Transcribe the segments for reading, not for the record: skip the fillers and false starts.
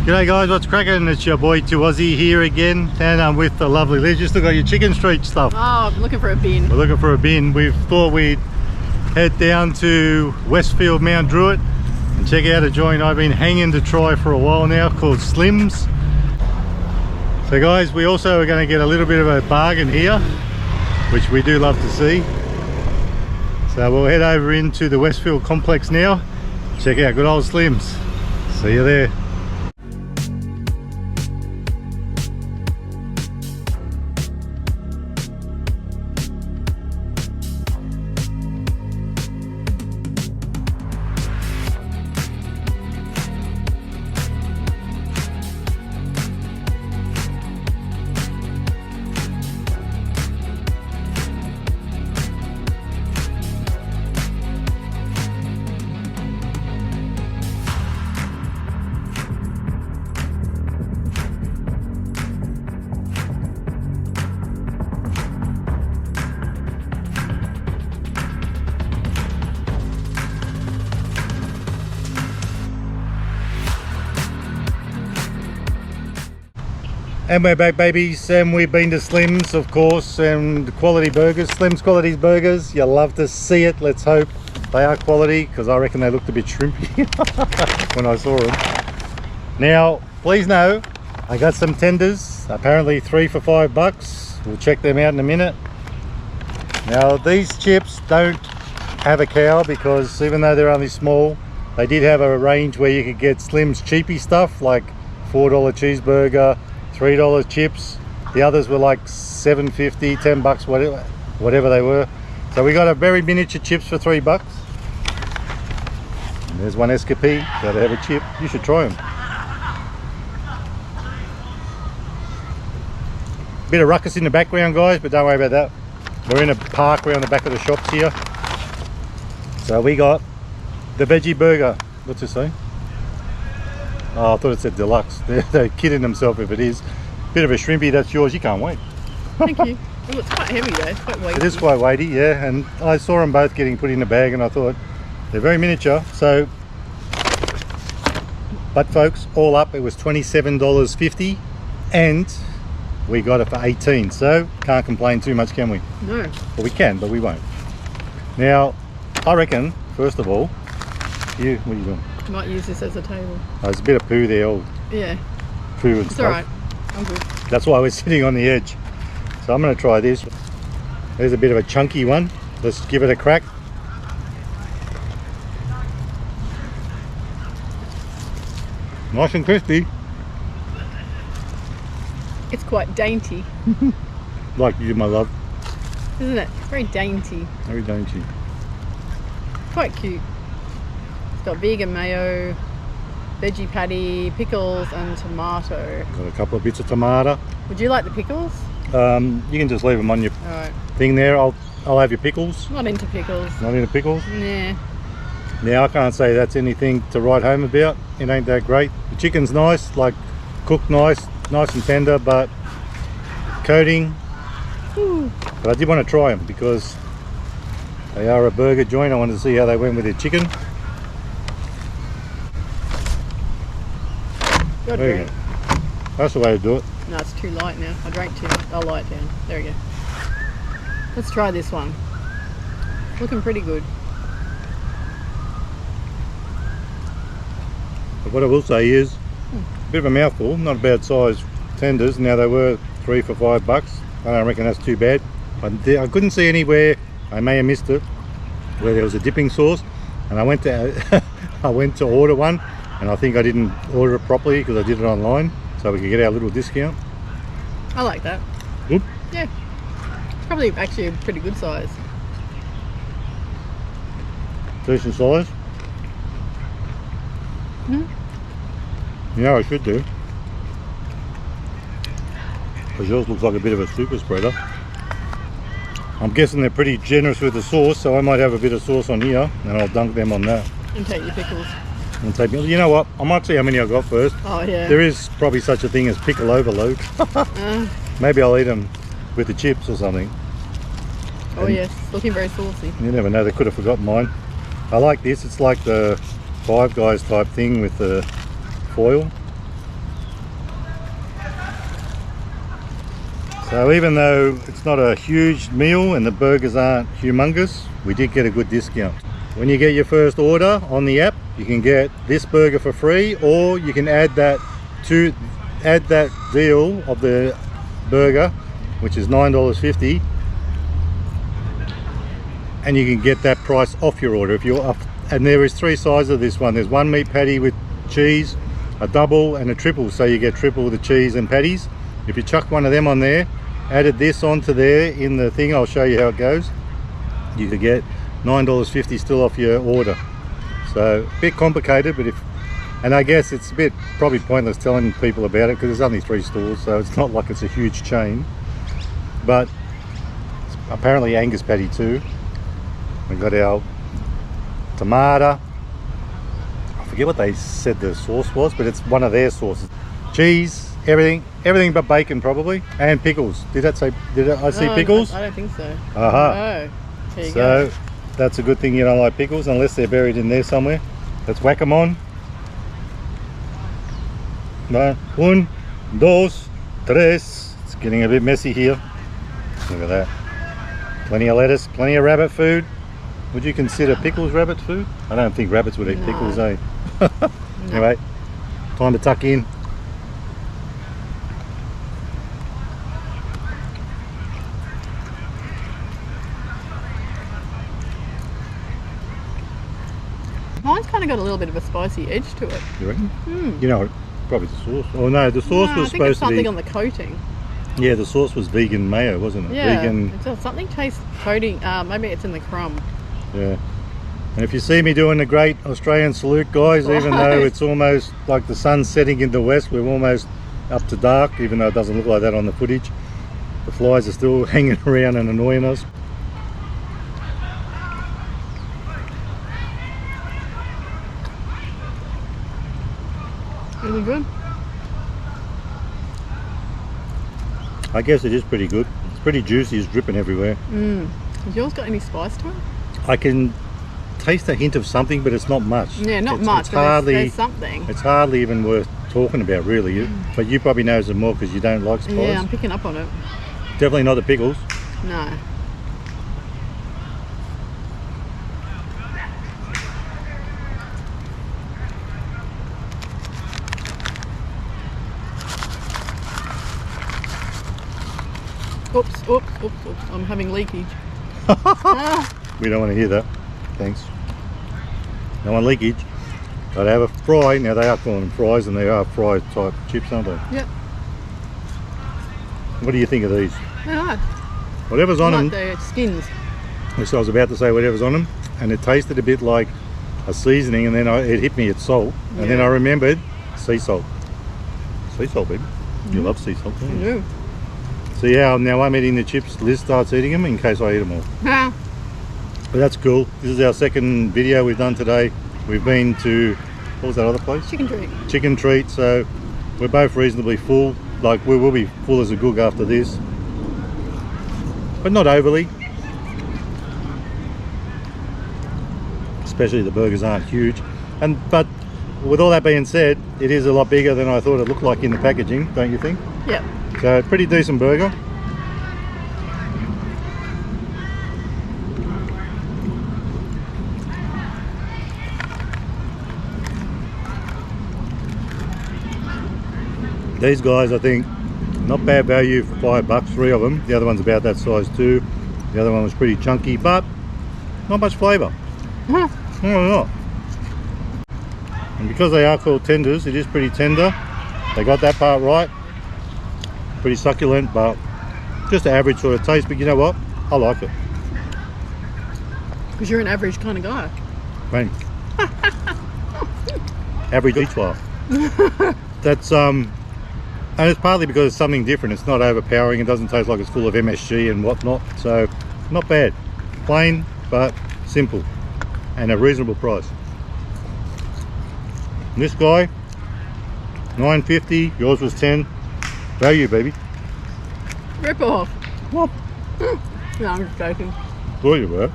G'day guys, what's cracking? It's your boy 2Aussie here again, and I'm with the lovely Liz. You still got your chicken street stuff. Oh, I'm looking for a bin. We're looking for a bin. We thought we'd head down to Westfield Mount Druitt and check out a joint I've been hanging to try for a while now called Slim's. So guys, we also are going to get a little bit of a bargain here, which we do love to see. So we'll head over into the Westfield complex now, check out good old Slim's. See you there. And we're back, babies, and we've been to Slim's, of course, and quality burgers. Slim's quality burgers, you love to see it. Let's hope they are quality, because I reckon they looked a bit shrimpy when I saw them. Now, please know, I got some tenders, apparently 3 for $5. We'll check them out in a minute. Now, these chips don't have a cow, because even though they're only small, they did have a range where you could get Slim's cheapy stuff, like $4 cheeseburger, $3 chips. The others were like $7.50, $10, whatever they were. So we got a very miniature chips for $3. And there's one Escapee. Gotta have a chip. You should try them. Bit of ruckus in the background, guys, but don't worry about that. We're in a park around the back of the shops here. So we got the veggie burger. What's it say? Oh, I thought it said deluxe. They're kidding themselves if it is. Bit of a shrimpy, that's yours. You can't wait. Thank you. Oh, it's quite heavy though. It's quite weighty. It is quite weighty, yeah. And I saw them both getting put in a bag, and I thought they're very miniature. So, but folks, all up, it was $27.50, and we got it for $18. So can't complain too much, can we? No. Well, we can, but we won't. Now, I reckon, first of all, what are you doing? I might use this as a table. Oh, there's a bit of poo there, old Yeah. poo and It's stuff. alright. I'm good. That's why we're sitting on the edge. So I'm going to try this. There's a bit of a chunky one. Let's give it a crack. Nice and crispy. It's quite dainty, Like you, my love. isn't it? Very dainty. Very dainty. Quite cute. It's got vegan mayo, veggie patty, pickles and tomato. Got a couple of bits of tomato. Would you like the pickles? You can just leave them on your Alright. thing there. I'll have your pickles. Not into pickles. Not into pickles. Nah. Now I can't say that's anything to write home about. It ain't that great. The chicken's nice, like cooked nice and tender, but coating. Ooh. But I did want to try them because they are a burger joint. I wanted to see how they went with their chicken. Your There you drink. go. That's the way to do it. No, it's too light now. I drank too much. I'll lie it down. There we go. Let's try this one. Looking pretty good. But what I will say is, a bit of a mouthful, not a bad size tenders. Now they were 3 for $5. I don't reckon that's too bad. I couldn't see anywhere, I may have missed it, where there was a dipping sauce. And I went to I went to order one, and I think I didn't order it properly because I did it online, so we could get our little discount. I like that. Good. Yeah. It's probably actually a pretty good size. Decent size. Yeah, I should do. Because yours looks like a bit of a super spreader. I'm guessing they're pretty generous with the sauce, so I might have a bit of sauce on here, and I'll dunk them on that. And take your pickles. And take, you know what? I might see how many I got first. Oh yeah. There is probably such a thing as pickle overload. Maybe I'll eat them with the chips or something. Oh yes, looking very saucy. You never know, they could have forgotten mine. I like this, it's like the Five Guys type thing with the foil. So even though it's not a huge meal and the burgers aren't humongous, we did get a good discount. When you get your first order on the app, you can get this burger for free, or you can add that deal of the burger, which is $9.50, and you can get that price off your order if you're up. And there is 3 sizes of this one. There's one meat patty with cheese, a double and a triple, so you get triple the cheese and patties. If you chuck one of them on there, added this onto there in the thing, I'll show you how it goes, you could get $9.50 still off your order. So a bit complicated, but and I guess it's a bit probably pointless telling people about it because there's only 3 stores, so it's not like it's a huge chain. But it's apparently Angus patty too. We got our tomato, I forget what they said the sauce was, but it's one of their sauces. Cheese, everything but bacon probably, and pickles. Did I see pickles? I don't think so. Aha. Oh, there you So go. that's a good thing you don't like pickles unless they're buried in there somewhere. Let's whack them on. 1, 2, 3. It's getting a bit messy here. Look at that. Plenty of lettuce, plenty of rabbit food. Would you consider pickles rabbit food? I don't think rabbits would eat No. pickles, eh? Anyway, time to tuck in. Mine's kind of got a little bit of a spicy edge to it. You reckon? You know, probably the sauce. Oh no, the sauce No, was I think it's supposed to something be. on the coating. Yeah, the sauce was vegan mayo, wasn't it? Yeah, Vegan. something tastes coating. Maybe it's in the crumb. Yeah. And if you see me doing the great Australian salute, guys, even though it's almost like the sun's setting in the west, we're almost up to dark, even though it doesn't look like that on the footage. The flies are still hanging around and annoying us. Really good. I guess it is pretty good. It's pretty juicy, it's dripping everywhere. Has yours got any spice to it? I can taste a hint of something, but it's not much. Yeah, not It's- much, It's but there's hardly, something. it's hardly even worth talking about, really. But you probably know some more because you don't like spice. Yeah, I'm picking up on it. Definitely not the pickles. No. Oops. I'm having leakage. We don't want to hear that. Thanks. No one leakage. But I have a fry. Now they are calling them fries, and they are fry type chips, aren't they? Yep. What do you think of these? They're nice. Whatever's on Like them. the skins. So I was about to say whatever's on them, and it tasted a bit like a seasoning, and then it hit me at salt, and then Yeah. I remembered sea salt. Sea salt, baby. You love sea salt, don't you? Ooh. So yeah, now I'm eating the chips. Liz starts eating them in case I eat them all. Ah, But that's cool. This is our second video we've done today. We've been to, what was that other place? chicken treat. Chicken Treat. So we're both reasonably full. Like we will be full as a goog after this, but not overly. Especially the burgers aren't huge. But with all that being said, it is a lot bigger than I thought it looked like in the packaging, don't you think? Yep. So pretty decent burger. These guys, I think, not bad value for $5, 3 of them. The other one's about that size too. The other one was pretty chunky, but not much flavour. Huh. No. And because they are called tenders, it is pretty tender. They got that part right. Pretty succulent, but just an average sort of taste. But you know what? I like it. Because you're an average kind of guy. Man. Average each laugh. That's and it's partly because it's something different. It's not overpowering. It doesn't taste like it's full of MSG and whatnot. So not bad. Plain but simple, and a reasonable price. This guy, $9.50. Yours was $10. Value, baby. Rip off. What? No, I'm just joking. Thought you were.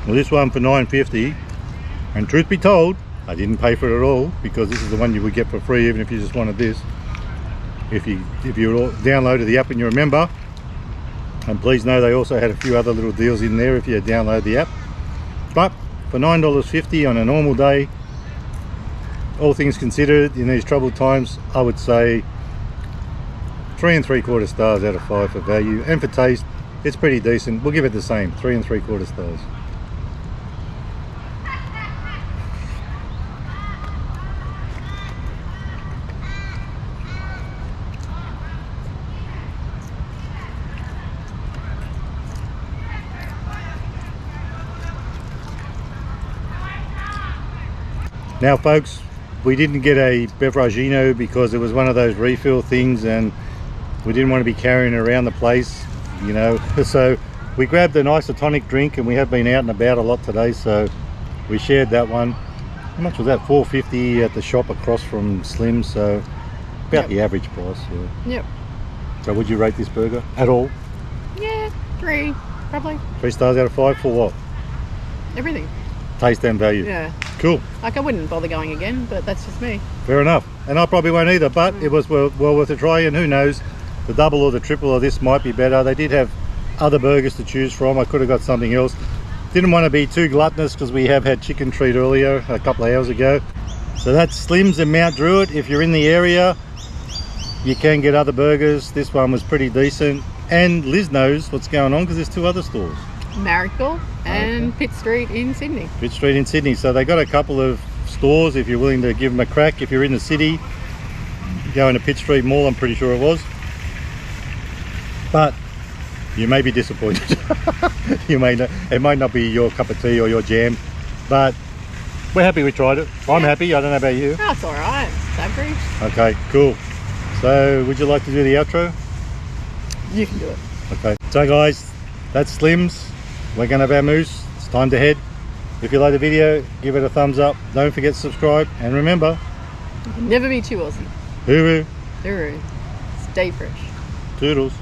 Well, this one for $9.50, and truth be told, I didn't pay for it at all because this is the one you would get for free even if you just wanted this. if you downloaded the app and you're a member. And please know they also had a few other little deals in there if you download the app. But for $9.50 on a normal day, all things considered, in these troubled times, I would say 3 3/4 stars out of 5 for value, and for taste it's pretty decent. We'll give it the same, 3 3/4 stars. Now folks, we didn't get a Beveragino because it was one of those refill things and we didn't want to be carrying it around the place, you know. So we grabbed an isotonic drink, and we have been out and about a lot today, so we shared that one. How much was that? $4.50 at the shop across from Slim, so about the average price. Yeah. Yep. So would you rate this burger at all? Yeah, 3 probably. 3 stars out of 5 for what? Everything. Taste and value. Yeah. Cool. Like I wouldn't bother going again, but that's just me. Fair enough. And I probably won't either, but it was well worth a try, and who knows, the double or the triple of this might be better. They did have other burgers to choose from. I could have got something else. Didn't want to be too gluttonous because we have had chicken treat earlier, a couple of hours ago. So that's Slim's in Mount Druitt. If you're in the area, you can get other burgers. This one was pretty decent. And Liz knows what's going on because there's 2 other stores. Marrickville and Pitt Street in Sydney. Pitt Street in Sydney. So they got a couple of stores if you're willing to give them a crack. If you're in the city, go into Pitt Street Mall, I'm pretty sure it was. But you may be disappointed. You may not, it might not be your cup of tea or your jam, but we're happy we tried it. I'm happy. I don't know about you. Oh, it's alright. It's average. Okay, cool. So would you like to do the outro? You can do it. Okay. So guys, that's Slim's. We're going to have our moose. It's time to head. If you like the video, give it a thumbs up. Don't forget to subscribe. And remember, Never be too Aussie. hooroo, Hooroo. Stay fresh. toodles.